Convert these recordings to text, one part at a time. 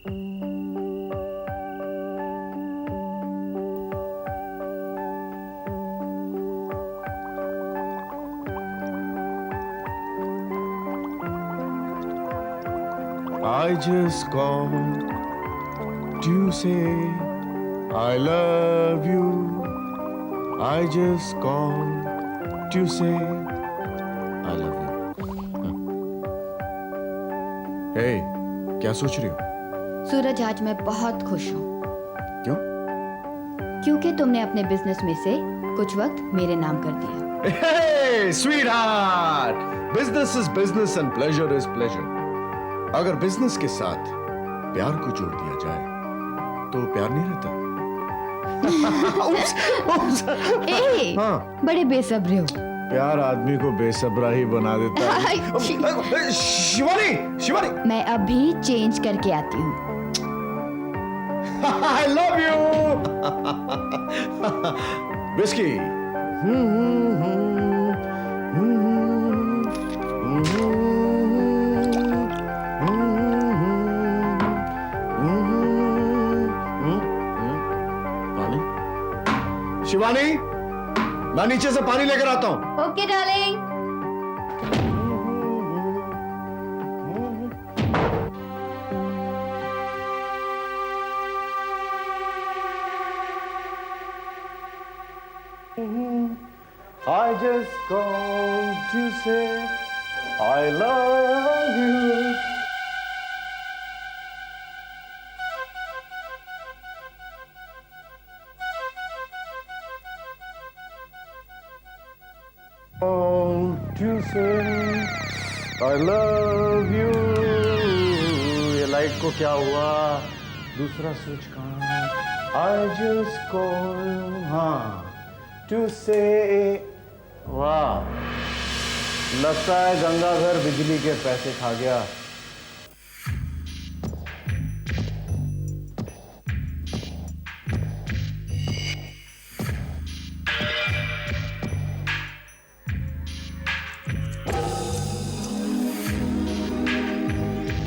I just called to say I love you. I just called to say I love you. Hey, क्या सोच रही हो? सूरज, आज मैं बहुत खुश हूँ क्यों? क्योंकि तुमने अपने बिजनेस में से कुछ वक्त मेरे नाम कर दिया। Hey, sweetheart! Business is business and pleasure is pleasure. अगर बिजनेस के साथ प्यार को जोड़ दिया जाए तो प्यार नहीं रहता। ए, हाँ। बड़े बेसब्रे हो। प्यार आदमी को बेसब्रा ही बना देता है। शिवानी, शिवानी, मैं अभी चेंज करके आती हूँ। I love you. Whiskey. पानी? शिवानी, मैं नीचे से पानी लेकर आता हूँ। Okay darling. I just called to say I love you. Called to say I love you. ये लाइट को क्या हुआ? दूसरा स्विच कहाँ? I just called, हाँ, to say, वाह, लगता है गंगाधर बिजली के पैसे खा गया।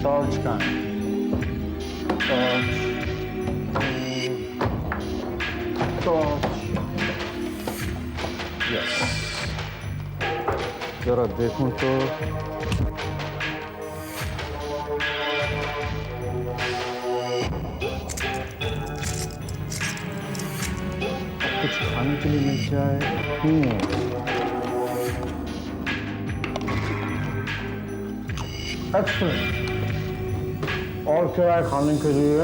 टॉर्च कहाँ है? Torch, yes. जरा देखूं तो कुछ खाने के लिए मिल जाए। एक्सीलेंट। और क्या है खाने के लिए?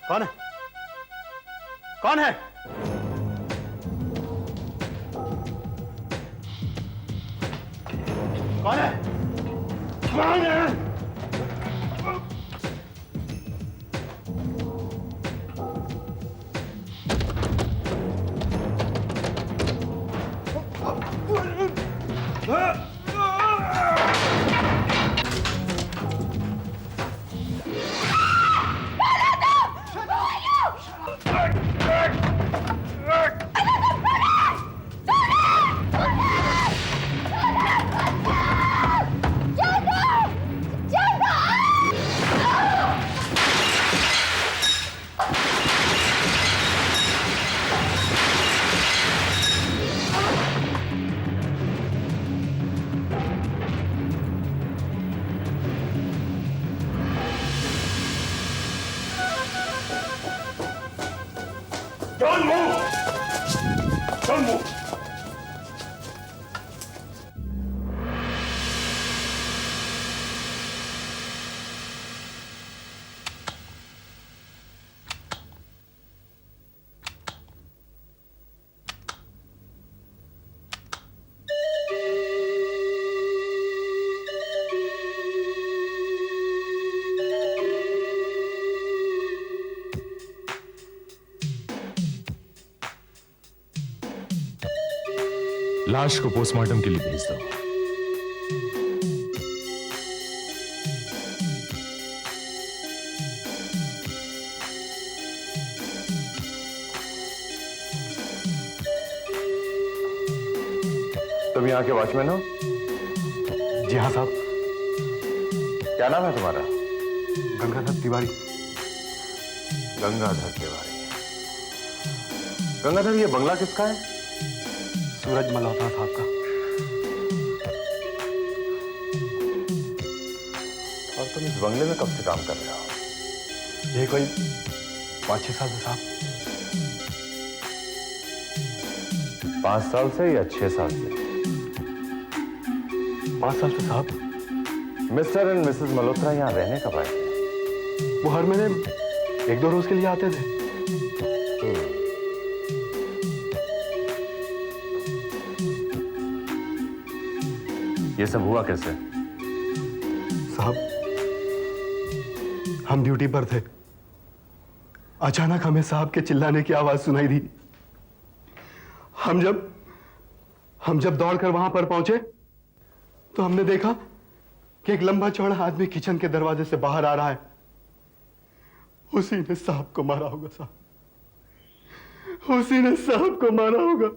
कौन है? कौन है? कौन है? कौन है? Don't move! Don't move! लाश को पोस्टमार्टम के लिए भेज दो। तुम यहाँ के वॉचमैन हो? जी हाँ साहब। क्या नाम है तुम्हारा? गंगाधर तिवारी। गंगाधर तिवारी। गंगाधर, ये बंगला किसका है? सूरज मल्होत्रा साहब का। और तुम इस बंगले में कब से काम कर रहे हो? ये कोई 5-6 साल से साहब। 5 साल से या 6 साल से? 5 साल से साहब। मिस्टर एंड मिसेस मल्होत्रा यहाँ रहने कब आए थे? वो हर महीने 1-2 रोज के लिए आते थे। ये सब हुआ कैसे? साहब, हम ड्यूटी पर थे। अचानक हमें साहब के चिल्लाने की आवाज सुनाई दी। हम जब दौड़कर वहां पर पहुंचे तो हमने देखा कि एक लंबा चौड़ा आदमी किचन के दरवाजे से बाहर आ रहा है। उसी ने साहब को मारा होगा साहब। उसी ने साहब को मारा होगा।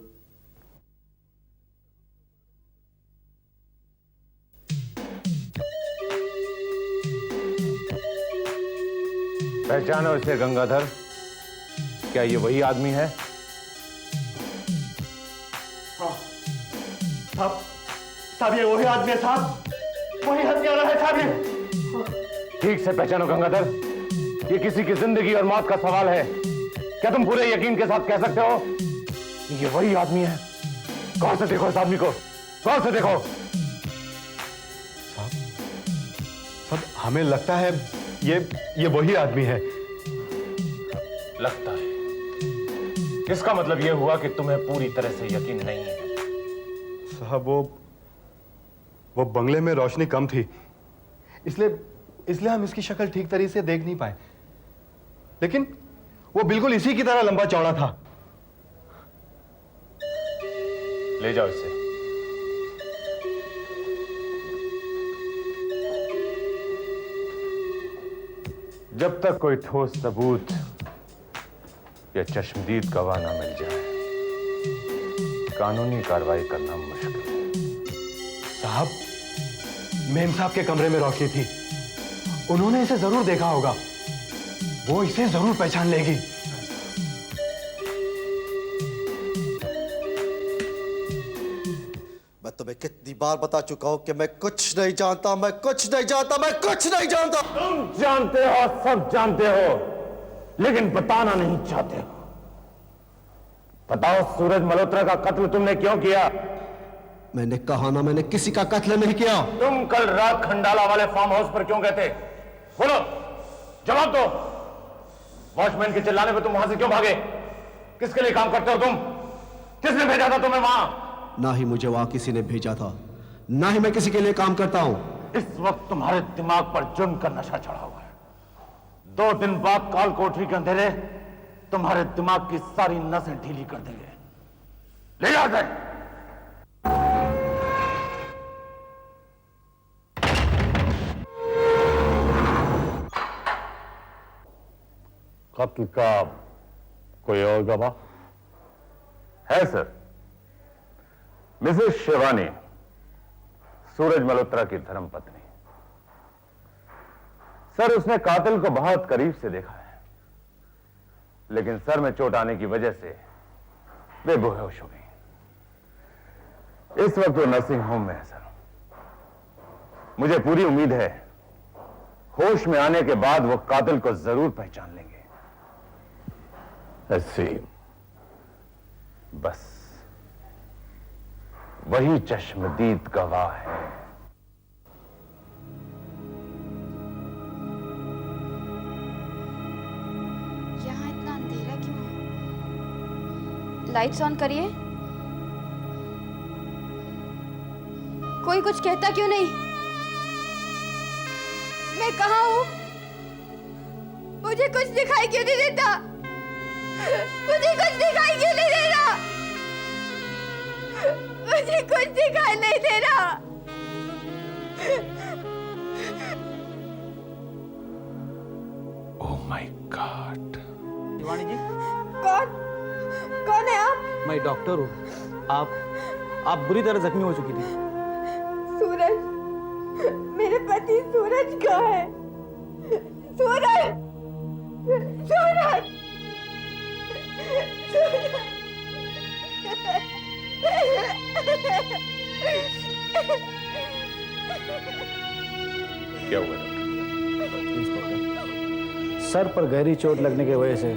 पहचानो इसे गंगाधर। क्या ये वही आदमी है? साहब ये वही आदमी है साहब। वही हत्यारा है साहब ये। ठीक से पहचानो गंगाधर। ये किसी की जिंदगी और मौत का सवाल है। क्या तुम पूरे यकीन के साथ कह सकते हो ये वही आदमी है? गौर से देखो इस आदमी को, गौर से देखो। साहब हमें लगता है ये वही आदमी है। लगता है? इसका मतलब यह हुआ कि तुम्हें पूरी तरह से यकीन नहीं है। साहब वो बंगले में रोशनी कम थी, इसलिए हम इसकी शक्ल ठीक तरीके से देख नहीं पाए। लेकिन वो बिल्कुल इसी की तरह लंबा चौड़ा था। ले जाओ इसे। जब तक कोई ठोस सबूत या चश्मदीद गवाह ना मिल जाए, कानूनी कार्रवाई करना मुश्किल है। साहब, मेम साहब के कमरे में रोशनी थी। उन्होंने इसे जरूर देखा होगा। वो इसे जरूर पहचान लेगी। मैं तुम्हें कितनी बार बता चुका हूं कि मैं कुछ नहीं जानता, मैं कुछ नहीं जानता, मैं कुछ नहीं जानता। तुम जानते हो, सब जानते हो, लेकिन बताना नहीं चाहते हो। बताओ, सूरज मल्होत्रा का कत्ल तुमने क्यों किया? मैंने कहा ना, मैंने किसी का कत्ल नहीं किया। तुम कल रात खंडाला वाले फार्म हाउस पर क्यों गए थे? बोलो, जवाब दो। वॉचमैन के चिल्लाने पे तुम वहां से क्यों भागे? किसके लिए काम करते हो तुम? किसने भेजा था तुम्हें वहां? ना ही मुझे वहां किसी ने भेजा था, ना ही मैं किसी के लिए काम करता हूं। इस वक्त तुम्हारे दिमाग पर जुर्म का नशा चढ़ा हुआ है। 2 दिन बाद काल कोठरी के अंधेरे तुम्हारे दिमाग की सारी नसें ढीली कर देंगे। ले जाओ इसे। कत्ल का कोई और गवाह है? सर, मिसेस शिवानी, सूरज मल्होत्रा की धर्मपत्नी। सर, उसने कातिल को बहुत करीब से देखा है, लेकिन सर में चोट आने की वजह से वे बेहोश हो गई। इस वक्त वो नर्सिंग होम में है। सर, मुझे पूरी उम्मीद है होश में आने के बाद वो कातिल को जरूर पहचान लेंगे। बस वही चश्मदीद गवाह है। यहाँ इतना अंधेरा क्यों है? लाइट्स ऑन करिए। कोई कुछ कहता क्यों नहीं? मैं कहाँ हूँ? मुझे कुछ दिखाई क्यों नहीं देता? मुझे कुछ दिखाई क्यों नहीं दे रहा? मुझे कुछ दिखाई नहीं दे रहा। Oh my God. Shivani ji, कौन कौन है आप? मैं डॉक्टर हूँ। आप बुरी तरह जख्मी हो चुकी थी। सूरज, मेरे पति सूरज कहाँ है? सूरज, सूरज, क्या हुआ? इंस्पेक्टर, सर पर गहरी चोट लगने की वजह से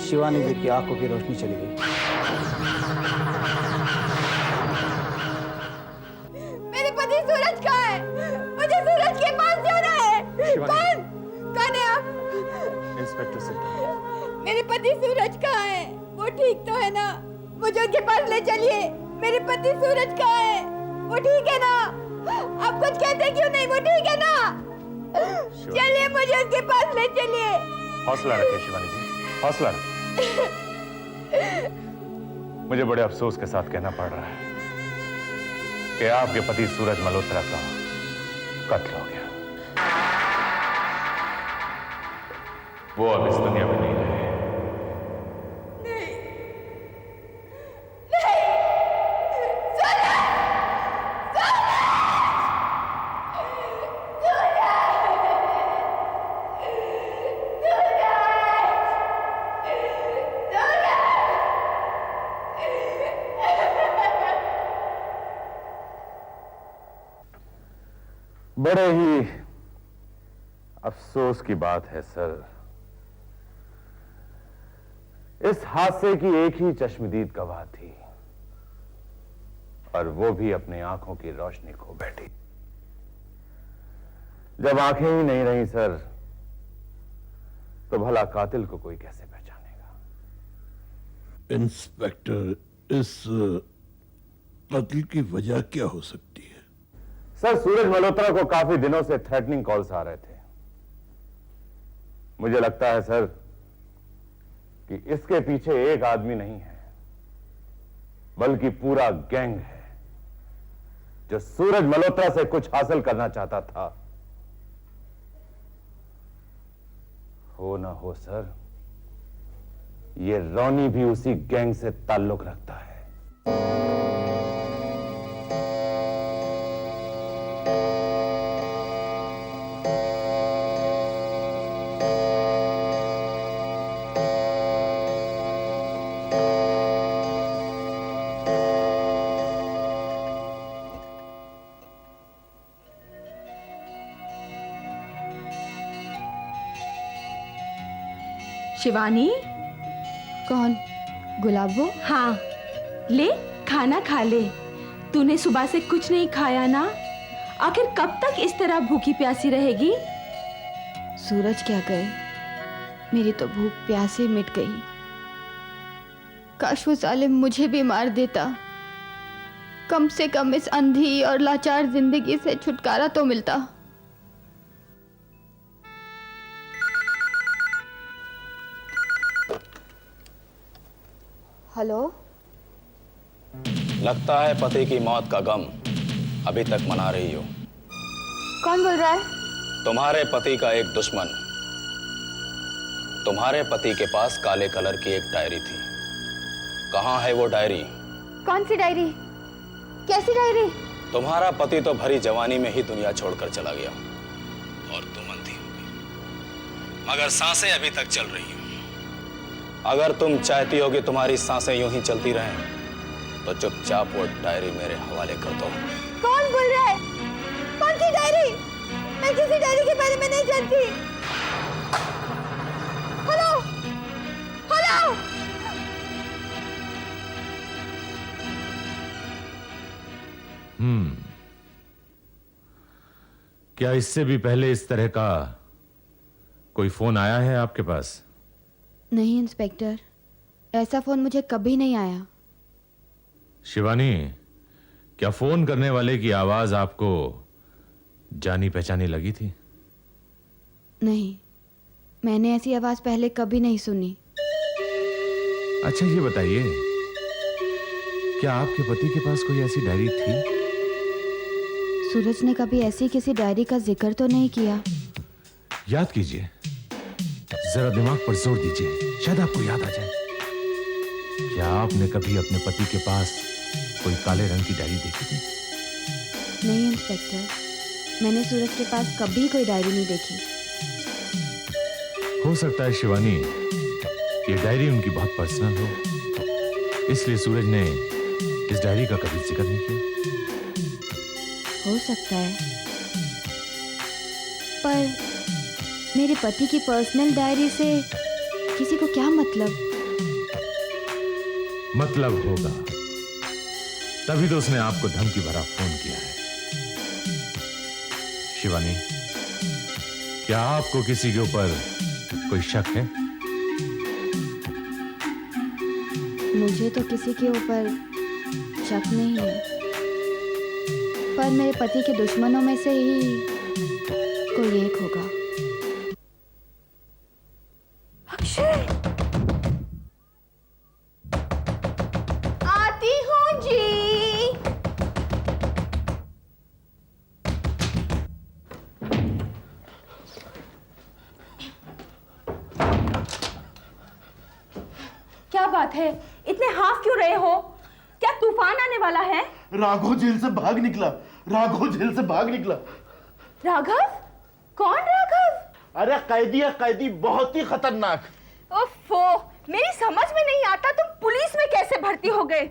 शिवानी जी की आंखों की रोशनी चली गई। मेरे पति सूरज कहाँ है? मुझे सूरज के पास जाना है। कौन है आप? इंस्पेक्टर सिद्धार्थ। मेरे पति सूरज कहाँ है? वो ठीक तो है ना? मुझे उनके पास ले चलिए। मेरे पति सूरज कहाँ है? वो ठीक है ना? आप कुछ कहते क्यों नहीं? वो ठीक है ना? चलिए, मुझे उनके पास ले चलिए। हौसला रखिए शिवानी जी, हौसला रखिए। मुझे बड़े अफसोस के साथ कहना पड़ रहा है कि आपके पति सूरज मल्होत्रा का कत्ल हो गया। वो अब इस दुनिया में नहीं रहे। बड़े ही अफसोस की बात है सर, इस हादसे की एक ही चश्मदीद गवाह थी और वो भी अपनी आंखों की रोशनी खो बैठी। जब आंखें ही नहीं रही सर, तो भला कातिल को कोई कैसे पहचानेगा? इंस्पेक्टर, इस कत्ल की वजह क्या हो सकती है? सर, सूरज मल्होत्रा को काफी दिनों से थ्रेटनिंग कॉल्स आ रहे थे। मुझे लगता है सर कि इसके पीछे एक आदमी नहीं है, बल्कि पूरा गैंग है जो सूरज मल्होत्रा से कुछ हासिल करना चाहता था। हो ना हो सर, ये रॉनी भी उसी गैंग से ताल्लुक रखता है। शिवानी। कौन? गुलाबो? हाँ, ले खाना खा ले। तूने सुबह से कुछ नहीं खाया ना? आखिर कब तक इस तरह भूखी प्यासी रहेगी? सूरज क्या गए, मेरी तो भूख प्यास से मिट गई। काश वो जालिम मुझे भी मार देता, कम से कम इस अंधी और लाचार जिंदगी से छुटकारा तो मिलता। हेलो। लगता है पति की मौत का गम अभी तक मना रही हो। कौन बोल रहा है? तुम्हारे पति का एक दुश्मन। तुम्हारे पति के पास काले कलर की एक डायरी थी। कहाँ है वो डायरी? कौन सी डायरी? कैसी डायरी? तुम्हारा पति तो भरी जवानी में ही दुनिया छोड़कर चला गया और तुम अंधी हो गई, मगर सांसें अभी तक चल रही हैं। अगर तुम चाहती हो कि तुम्हारी सांसें यूं ही चलती रहें, तो चुपचाप वो डायरी मेरे हवाले कर दो। कौन बोल रहा है? कौन सी डायरी? मैं किसी डायरी के बारे में नहीं जानती। हेलो, हेलो, क्या इससे भी पहले इस तरह का कोई फोन आया है आपके पास? नहीं इंस्पेक्टर, ऐसा फोन मुझे कभी नहीं आया। शिवानी, क्या फोन करने वाले की आवाज आपको जानी पहचानी लगी थी? नहीं, मैंने ऐसी आवाज पहले कभी नहीं सुनी। अच्छा ये बताइए, क्या आपके पति के पास कोई ऐसी डायरी थी? सूरज ने कभी ऐसी किसी डायरी का जिक्र तो नहीं किया। याद कीजिए, जरा दिमाग पर जोर दीजिए, शायद आपको याद आ जाए। क्या आपने कभी अपने पति के पास कोई काले रंग की डायरी देखी थी? नहीं इंस्पेक्टर, मैंने सूरज के पास कभी कोई डायरी नहीं देखी। हो सकता है शिवानी, ये डायरी उनकी बहुत पर्सनल हो, इसलिए सूरज ने इस डायरी का कभी जिक्र नहीं किया। हो सकता है, पर मेरे पति की पर्सनल डायरी से किसी को क्या मतलब? मतलब होगा, तभी तो उसने आपको धमकी भरा फोन किया है। शिवानी, क्या आपको किसी के ऊपर कोई शक है? मुझे तो किसी के ऊपर शक नहीं है, पर मेरे पति के दुश्मनों में से ही कोई एक होगा। अक्षय, आती हूँ जी। क्या बात है, इतने हाफ क्यों रहे हो? क्या तूफान आने वाला है? राघव जेल से भाग निकला। राघव जेल से भाग निकला। राघव? कौन राघव? अरे कैदी है, कैदी, बहुत ही खतरनाक। ओफो, मेरी समझ में नहीं आता तुम पुलिस में कैसे भर्ती हो गए।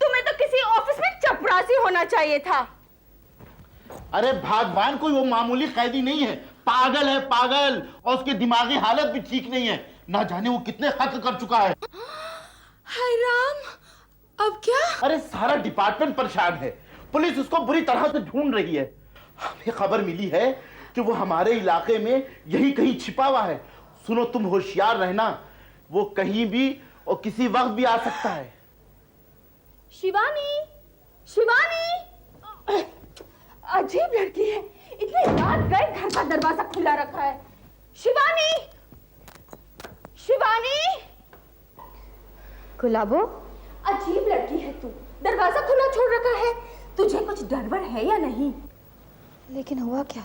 तुम्हें तो किसी ऑफिस में चपरासी होना चाहिए था। अरे भगवान, कोई वो मामूली कैदी नहीं है, पागल है, पागल। और उसकी दिमागी हालत भी ठीक नहीं है। ना जाने वो कितने कत्ल कर चुका है। हाय राम, अब क्या? अरे सारा डिपार्टमेंट परेशान है। पुलिस उसको बुरी तरह से ढूंढ रही है। हमें खबर मिली है कि वो हमारे इलाके में यही कहीं छिपा हुआ है। सुनो, तुम होशियार रहना, वो कहीं भी और किसी वक्त भी आ सकता है। शिवानी, शिवानी, अजीब लड़की है, इतनी रात गए घर का दरवाजा खुला रखा है। शिवानी, शिवानी, गुलाबो, अजीब लड़की है तू, दरवाजा खुला छोड़ रखा है। तुझे कुछ डर है या नहीं? लेकिन हुआ क्या?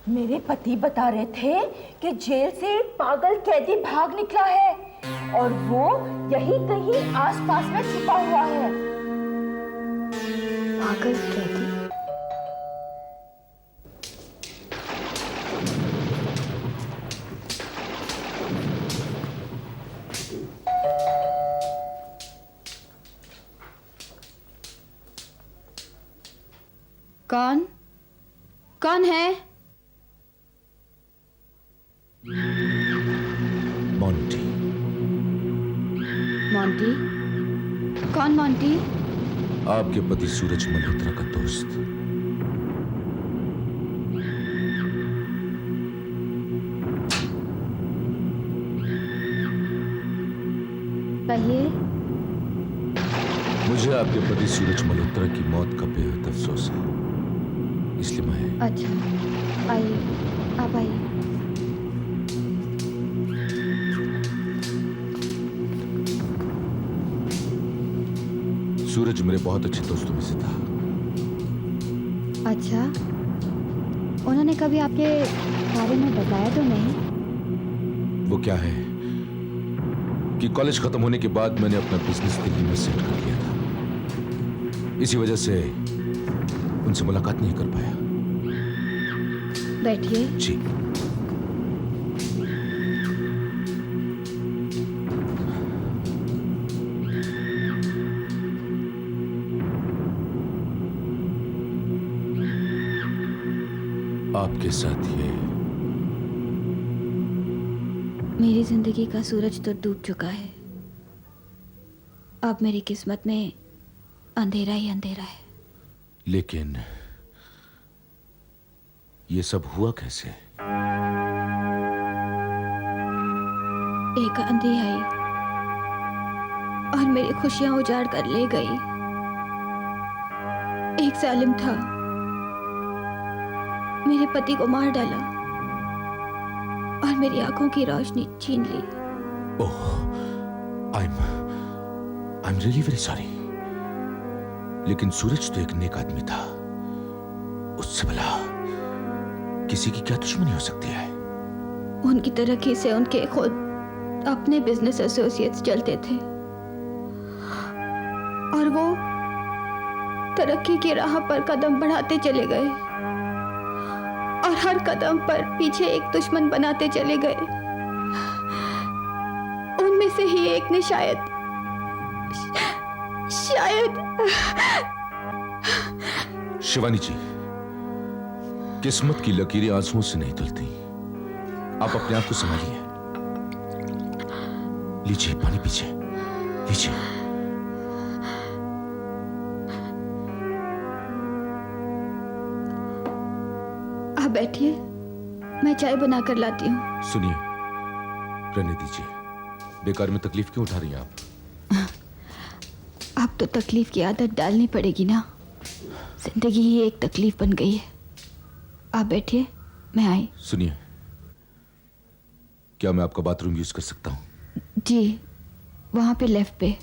मेरे पति बता रहे थे कि जेल से एक पागल कैदी भाग निकला है और वो यही कहीं आसपास में छुपा हुआ है। पागल कैदी? कौन? कौन है? मोंटी। मोंटी? कौन मोंटी? आपके पति सूरज मल्होत्रा का दोस्त। कहिए। मुझे आपके पति सूरज मल्होत्रा की मौत का बेहद अफसोस है, इसलिए मैं। अच्छा, आइए, आप आइए। सूरज मेरे बहुत अच्छे दोस्तों में से था। अच्छा, उन्होंने कभी आपके बारे में बताया तो नहीं? वो क्या है कि कॉलेज खत्म होने के बाद मैंने अपना बिजनेस दिल्ली में सेट कर लिया था। इसी वजह से उनसे मुलाकात नहीं कर पाया। बैठिए। जी। आपके साथ ये मेरी जिंदगी का सूरज तो डूब चुका है। अब मेरी किस्मत में अंधेरा ही अंधेरा है। लेकिन ये सब हुआ कैसे? एक आंधी आई और मेरी खुशियां उजाड़ कर ले गई। एक जालिम था, मेरे पति को मार डाला और मेरी आंखों की रोशनी छीन ली। ओह, I'm really very sorry। लेकिन सूरज तो एक नेक आदमी था, उससे भला किसी की क्या दुश्मनी हो सकती है? उनकी तरक्की से उनके खुद अपने बिजनेस एसोसिएट्स चलते थे और वो तरक्की की राह पर कदम बढ़ाते चले गए और हर कदम पर पीछे एक दुश्मन बनाते चले गए। उनमें से ही एक ने शायद शिवानी जी, किस्मत की लकीरें आंसुओं से नहीं धुलती। आप अपने आप को संभालिए। लीजिए पानी पीजिए, लीजिए। आप बैठिए, मैं चाय बना कर लाती हूँ। सुनिए, रहने दीजिए। बेकार में तकलीफ क्यों उठा रही हैं आप? अब तो तकलीफ की आदत डालनी पड़ेगी ना। जिंदगी ही एक तकलीफ बन गई है। आप बैठिए, मैं आई। सुनिए, क्या मैं आपका बाथरूम यूज कर सकता हूँ? जी, वहां पे लेफ्ट पे।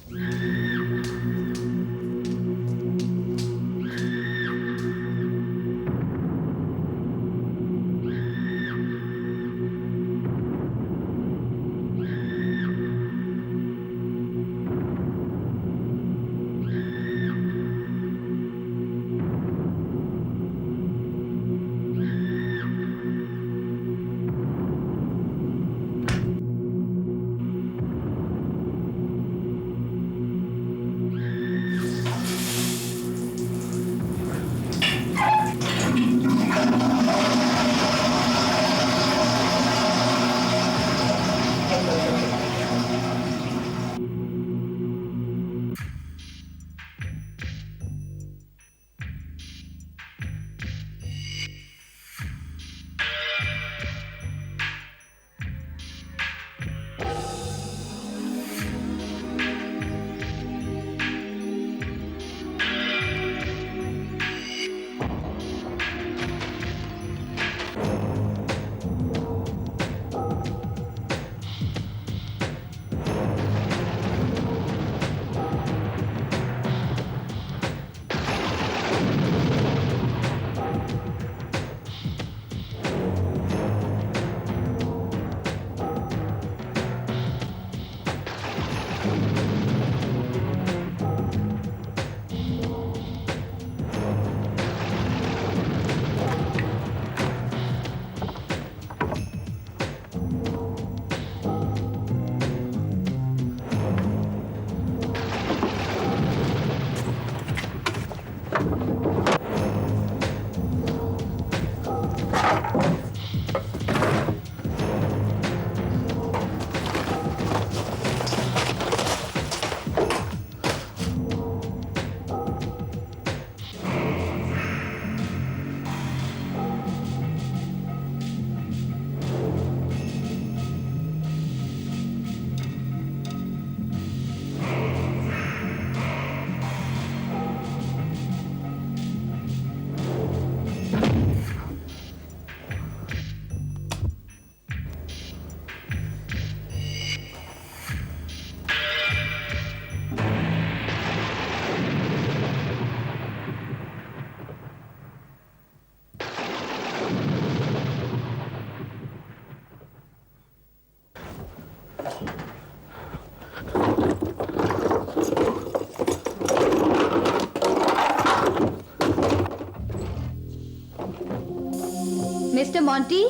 मिस्टर मॉन्टी,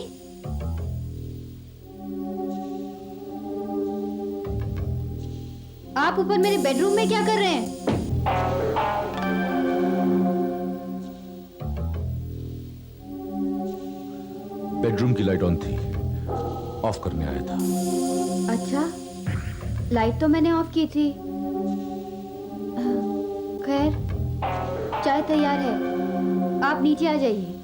आप ऊपर मेरे बेडरूम में क्या कर रहे हैं? बेडरूम की लाइट ऑन थी, ऑफ करने आया था। अच्छा, लाइट तो मैंने ऑफ की थी। खैर, चाय तैयार है। आप नीचे आ जाइए।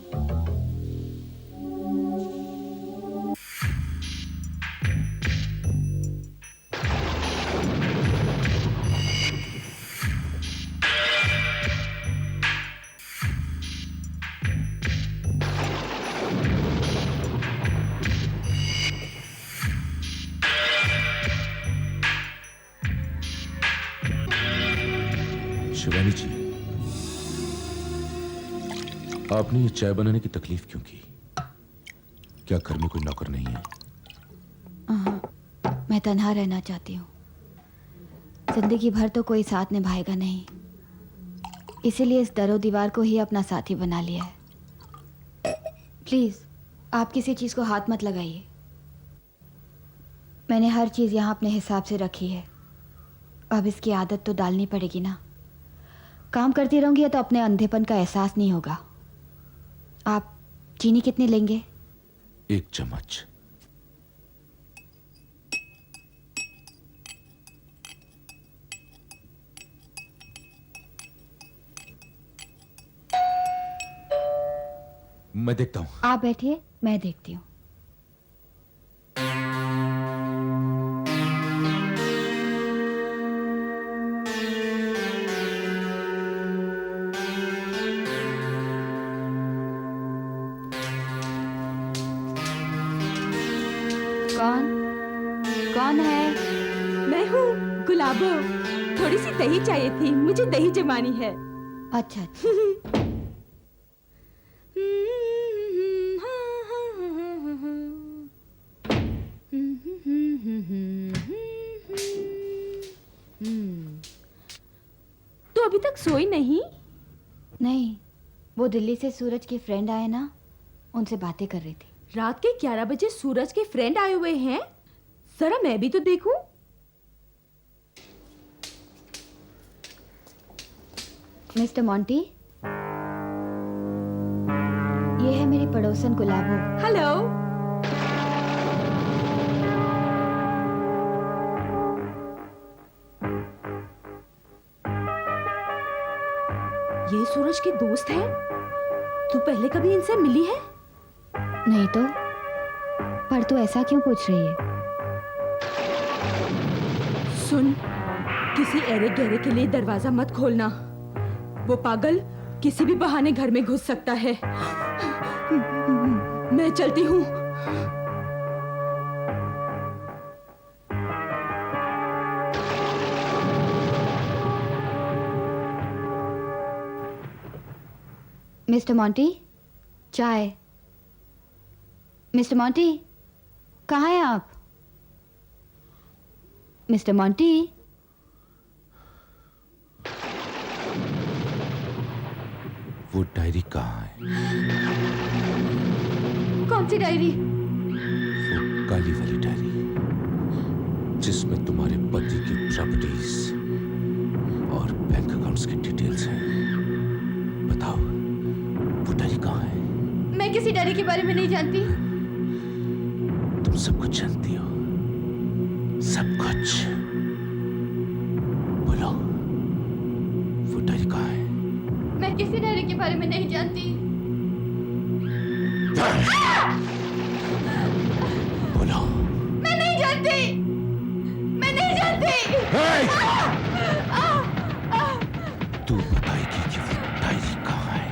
शिवानी जी, आपने ये चाय बनाने की तकलीफ क्यों की? क्या घर में कोई नौकर नहीं है? मैं तन्हा रहना चाहती हूँ। जिंदगी भर तो कोई साथ निभाएगा नहीं, इसीलिए इस दरो दीवार को ही अपना साथी बना लिया है। प्लीज आप किसी चीज को हाथ मत लगाइए। मैंने हर चीज यहाँ अपने हिसाब से रखी है। अब इसकी आदत तो डालनी पड़ेगी ना। काम करती रहूंगी तो अपने अंधेपन का एहसास नहीं होगा। आप चीनी कितनी लेंगे? 1 चम्मच। मैं देखता हूं। आप बैठिए, मैं देखती हूँ। कौन है? मैं हूँ गुलाबो। थोड़ी सी दही चाहिए थी, मुझे दही जमानी है। अच्छा अच्छा। तो अभी तक सोई नहीं? नहीं, वो दिल्ली से सूरज के फ्रेंड आए ना, उनसे बातें कर रही थी। रात के 11 बजे सूरज के फ्रेंड आए हुए हैं? जरा मैं भी तो देखूं। मिस्टर मॉन्टी, ये है मेरी पड़ोसन गुलाबो। हेलो। ये सूरज के दोस्त हैं? तू पहले कभी इनसे मिली है? नहीं तो, पर तू ऐसा क्यों पूछ रही है? सुन, किसी एरे गहरे के लिए दरवाजा मत खोलना। वो पागल किसी भी बहाने घर में घुस सकता है। मैं चलती हूँ। मिस्टर मॉन्टी, चाय। मिस्टर मॉन्टी, कहाँ हैं आप? मिस्टर मॉन्टी, वो डायरी कहाँ है? कौन सी डायरी? वो काली वाली डायरी जिसमें तुम्हारे पति की प्रॉपर्टीज और बैंक अकाउंट्स की डिटेल्स हैं। बताओ, वो डायरी कहाँ है? मैं किसी डायरी के बारे में नहीं जानती। तुम सब कुछ जानती हो, सब कुछ। बोलो, वो डायरी कहाँ है? मैं किसी डायरी के बारे में नहीं जानती। बोलो। मैं नहीं जानती। मैं नहीं जानती। तू बताएगी कि वो डायरी कहाँ है?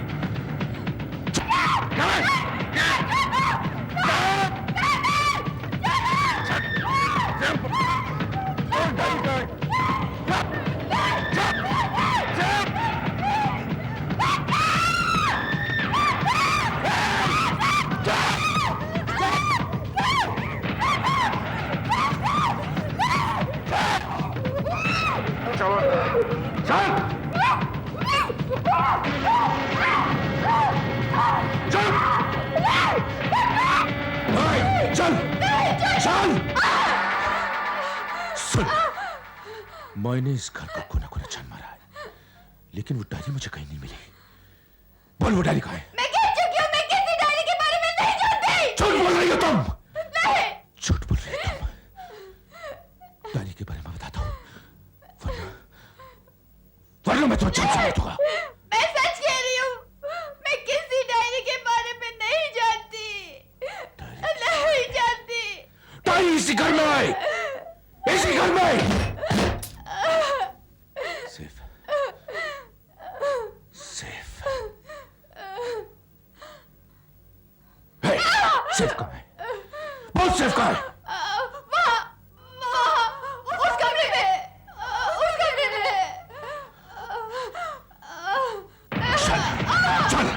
चल चल। सुन, मैंने इस घर को कोना कोना छान मारा है, लेकिन वो डायरी मुझे कहीं नहीं मिली। बोल, वो डायरी कहाँ है? मैं कह चुकी हूँ, मैं किसी डायरी के बारे में नहीं जानती। झूठ बोल रही हो तुम। नहीं। झूठ बोल रही हो तुम। डायरी के बारे में बताता हूँ, वरना मैं तुम्हें जान से मार दूंगा। मैं सच कह रही हूँ। मैं भाग भाई। सेफ सेफ है। सेफ कहाँ है? बहुत सेफ कहाँ है? उस कमरे में, उस कमरे में। चल चल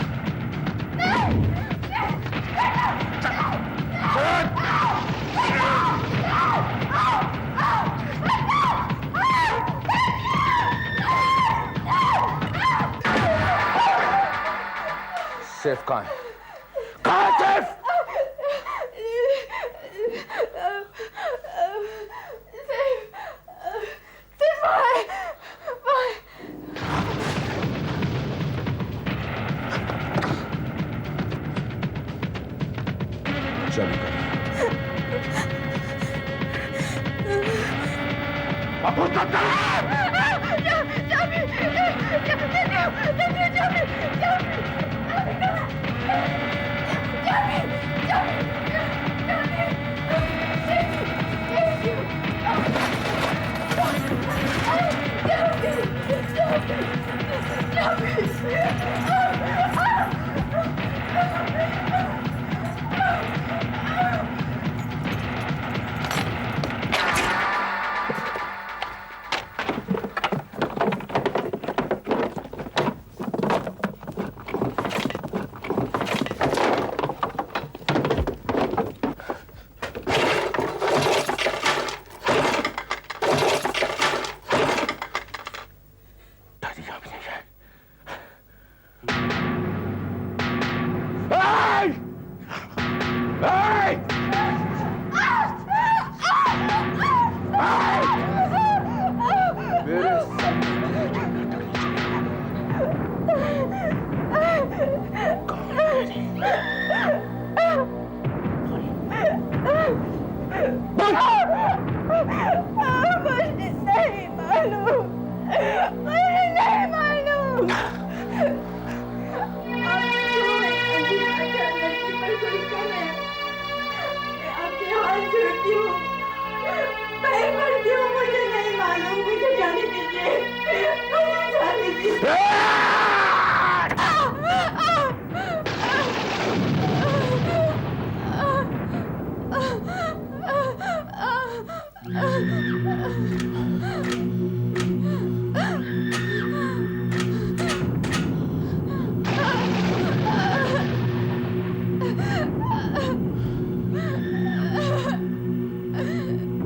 सेफ कहाँ है? कहाँ है सेफ? चाबी कहाँ है? बाबू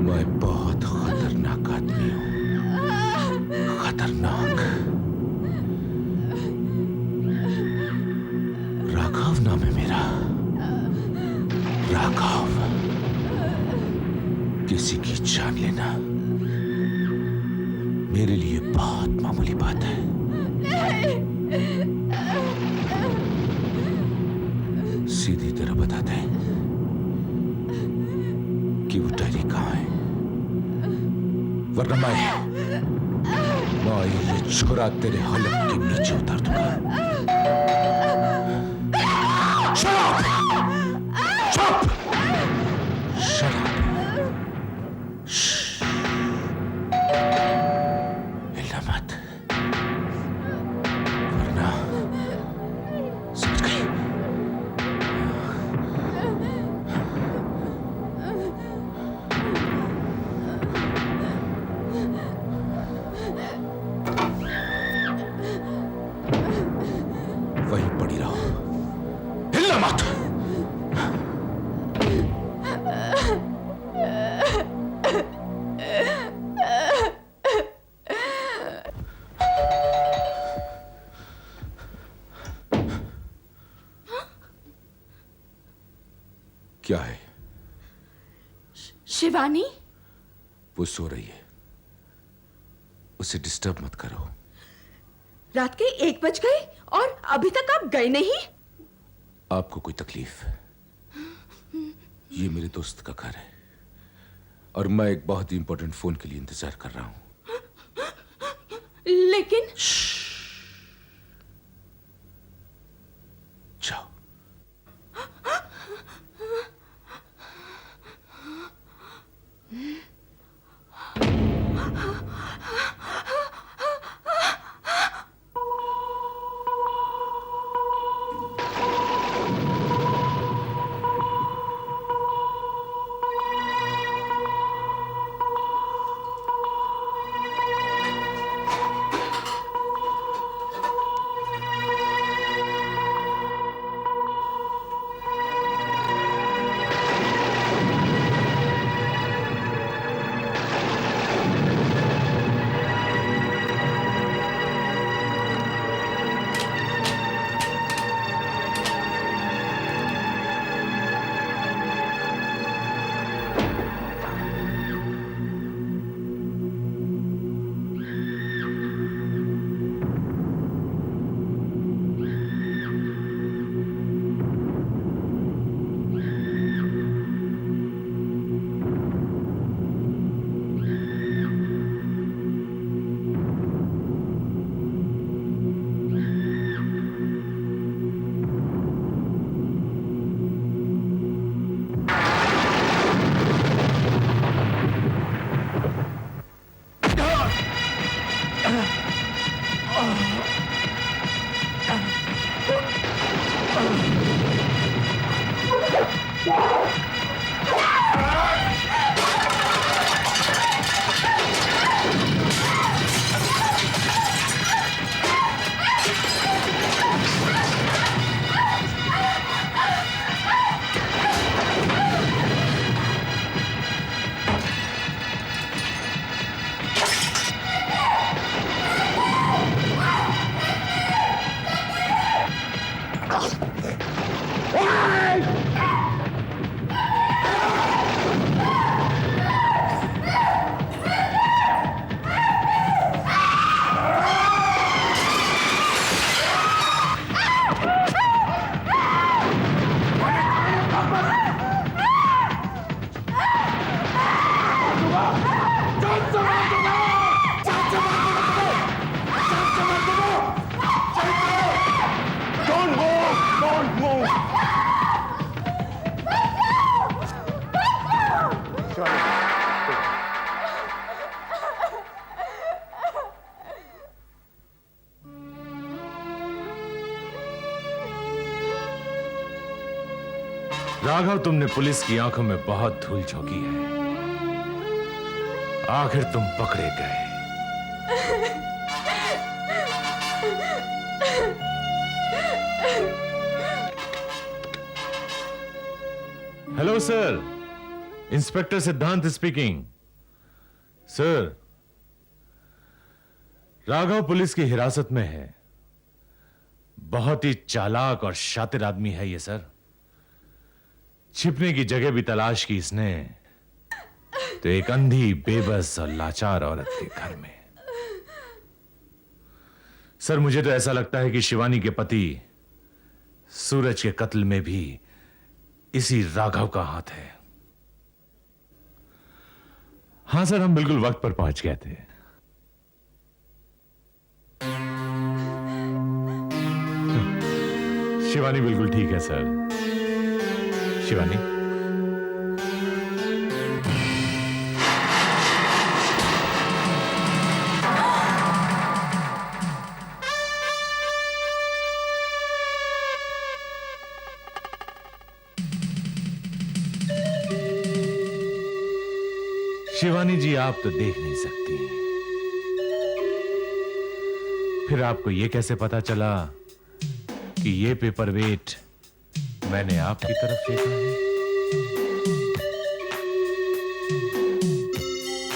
मैं बहुत खतरनाक आदमी हूं। खतरनाक। राघव नाम है मेरा। राघव। किसी की जान लेना मेरे लिए बहुत मामूली बात है। सीधी तरह बता दे कि वो डायरी कहाँ है, वरना मैं ये छोरा तेरे हलक के नीचे उतार दूंगा। चुप! चुप! Shut up! हिलना मत, वरना समझ गई। वहीं पड़ी रहो, हिलना मत। क्या है? शिवानी, वो सो रही है, उसे डिस्टर्ब मत करो। रात के 1 बज गए और अभी तक आप गए नहीं? आपको कोई तकलीफ? ये मेरे दोस्त का घर है और मैं एक बहुत ही इंपॉर्टेंट फोन के लिए इंतजार कर रहा हूं। लेकिन जाओ। राघव, तुमने पुलिस की आंखों में बहुत धूल झोंकी है। आखिर तुम पकड़े गए। हेलो सर, इंस्पेक्टर सिद्धांत स्पीकिंग। सर, राघव पुलिस की हिरासत में है। बहुत ही चालाक और शातिर आदमी है ये सर। छिपने की जगह भी तलाश की इसने, तो एक अंधी, बेबस और लाचार औरत के घर में। सर, मुझे तो ऐसा लगता है कि शिवानी के पति सूरज के कत्ल में भी इसी राघव का हाथ है। हां सर, हम बिल्कुल वक्त पर पहुंच गए थे। शिवानी बिल्कुल ठीक है सर। शिवानी, शिवानी जी, आप तो देख नहीं सकती, फिर आपको यह कैसे पता चला कि यह पेपर वेट मैंने आपकी तरफ फेंका है?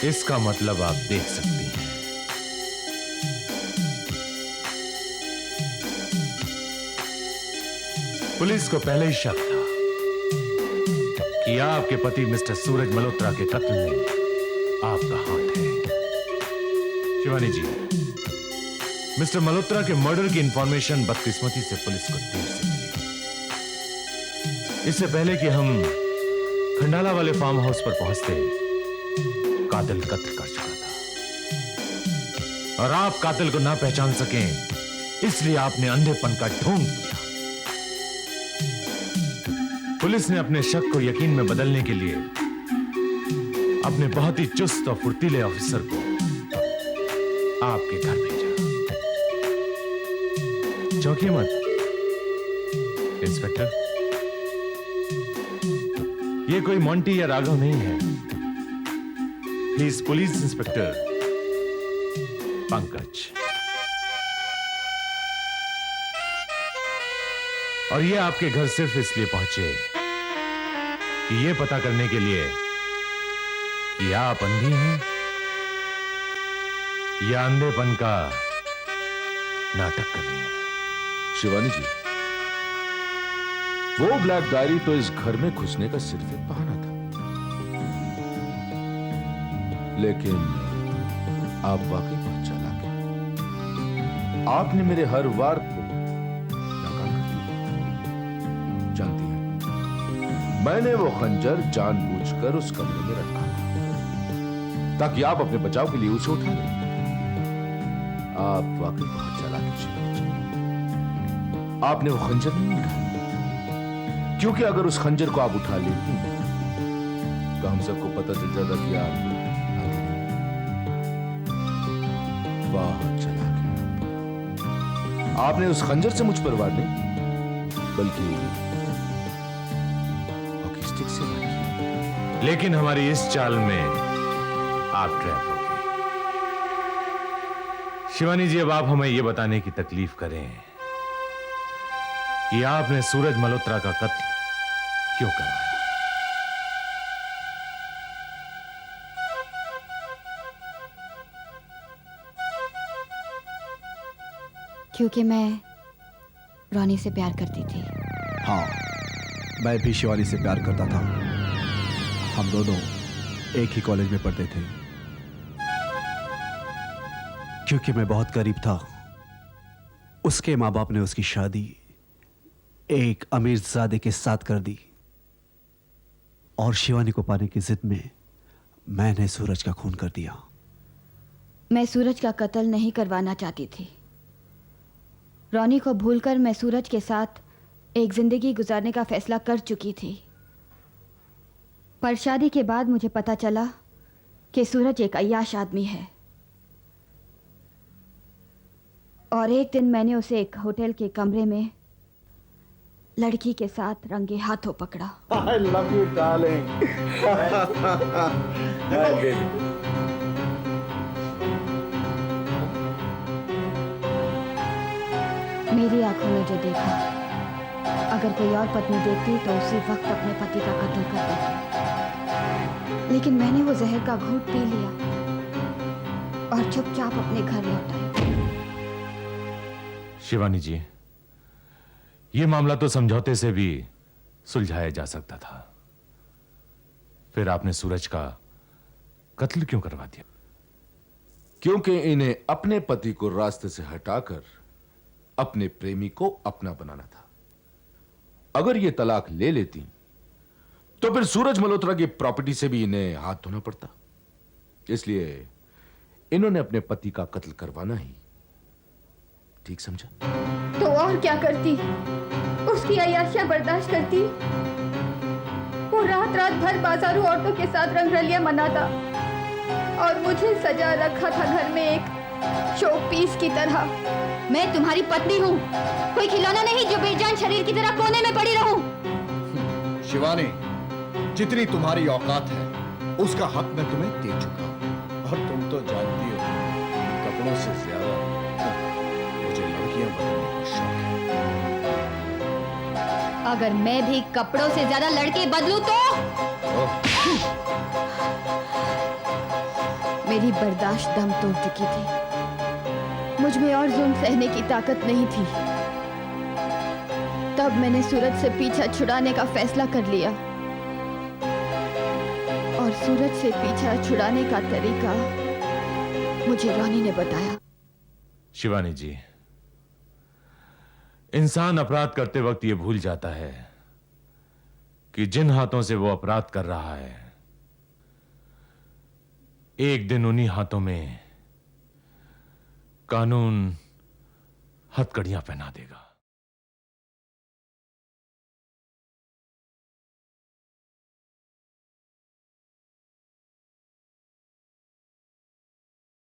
इसका मतलब आप देख सकती हैं। पुलिस को पहले ही शक था कि आपके पति मिस्टर सूरज मल्होत्रा के कत्ल में आपका हाथ है। शिवानी जी, मिस्टर मल्होत्रा के मर्डर की इंफॉर्मेशन बदकिस्मती से पुलिस को देर से मिली। इससे पहले कि हम खंडाला वाले फार्म हाउस पर पहुंचते, कातिल कत्ल कर चुका था, और आप कातिल को ना पहचान सकें इसलिए आपने अंधेपन का ढोंग किया। पुलिस ने अपने शक को यकीन में बदलने के लिए अपने बहुत ही चुस्त और फुर्तीले ऑफिसर को आपके घर भेजा। चौंकिए मत इंस्पेक्टर, ये कोई मोंटी या राघव नहीं है। He is police inspector Pankaj, और ये आपके घर सिर्फ इसलिए पहुंचे कि ये पता करने के लिए कि आप अंधी हैं या अंधेपन का नाटक कर रही हैं। शिवानी जी, वो ब्लैक डायरी तो इस घर में घुसने का सिर्फ एक बहाना था, लेकिन आप वाकई बहुत चालाक हैं। आपने मेरे हर वार को नाकाम कर दिया। जानती हैं, मैंने वो खंजर जानबूझकर उस कमरे में रखा था ताकि आप अपने बचाव के लिए उसे उठा लें। आप वाकई बहुत चालाक हैं शिवानी जी। आपने वो खंजर नहीं उठाया, क्योंकि अगर उस खंजर को आप उठा लेती तो हम सबको पता चल जाता कि आप बहुत चालाक है। आपने उस खंजर से मुझ पर वार नहीं, बल्कि हॉकी स्टिक से वार किया। लेकिन हमारी इस चाल में आप ट्रैप हो गए। शिवानी जी, अब आप हमें यह बताने की तकलीफ करें कि आपने सूरज मल्होत्रा का कत्ल क्यों करवाया। क्योंकि मैं रोनी से प्यार करती थी। हाँ, मैं भी शिवानी से प्यार करता था। हम दोनों एक ही कॉलेज में पढ़ते थे। क्योंकि मैं बहुत गरीब था, उसके माँ बाप ने उसकी शादी एक अमीरजादे के साथ कर दी, और शिवानी को पाने की जिद में मैंने सूरज का खून कर दिया। मैं सूरज का कत्ल नहीं करवाना चाहती थी। रोनी को भूलकर मैं सूरज के साथ एक जिंदगी गुजारने का फैसला कर चुकी थी। पर शादी के बाद मुझे पता चला कि सूरज एक अय्याश आदमी है, और एक दिन मैंने उसे एक होटल के कमरे में लड़की के साथ रंगे हाथों पकड़ा। I love you, darling. मेरी आंखों में जो देखा, अगर कोई और पत्नी देखती तो उसी वक्त अपने पति का कत्ल कर देती। लेकिन मैंने वो जहर का घूंट पी लिया और चुपचाप अपने घर लौट आई। शिवानी जी, यह मामला तो समझौते से भी सुलझाया जा सकता था, फिर आपने सूरज का कत्ल क्यों करवा दिया? क्योंकि इन्हें अपने पति को रास्ते से हटाकर अपने प्रेमी को अपना बनाना था। अगर ये तलाक ले लेती तो फिर सूरज मल्होत्रा की प्रॉपर्टी से भी इन्हें हाथ धोना पड़ता। इसलिए इन्होंने अपने पति का कत्ल करवाना ही ठीक समझा। तो और क्या करती? उसकी अय्याशियां बर्दाश्त करती? वो रात रात भर बाजारू औरतों के साथ रंगरलियां मनाता, और मुझे सजा रखा था घर में एक शो पीस की तरह। मैं तुम्हारी पत्नी हूँ, कोई खिलौना नहीं जो बेजान शरीर की तरह कोने में पड़ी रहूं। शिवानी, जितनी तुम्हारी औकात है उसका हक मैं तुम्हें दे चुका हूं, और तुम तो जानती हो कपड़ों से ज्यादा मुझे लड़कियां बदलने का शौक है। अगर मैं भी कपड़ों से ज्यादा लड़के बदलूं तो मेरी बर्दाश्त दम तोड़ चुकी थी। मुझ में और जुल्म सहने की ताकत नहीं थी। तब मैंने सूरज से पीछा छुड़ाने का फैसला कर लिया, और सूरज से पीछा छुड़ाने का तरीका मुझे रोनी ने बताया। शिवानी जी, इंसान अपराध करते वक्त यह भूल जाता है कि जिन हाथों से वो अपराध कर रहा है, एक दिन उन्हीं हाथों में कानून हथकड़ियां पहना देगा।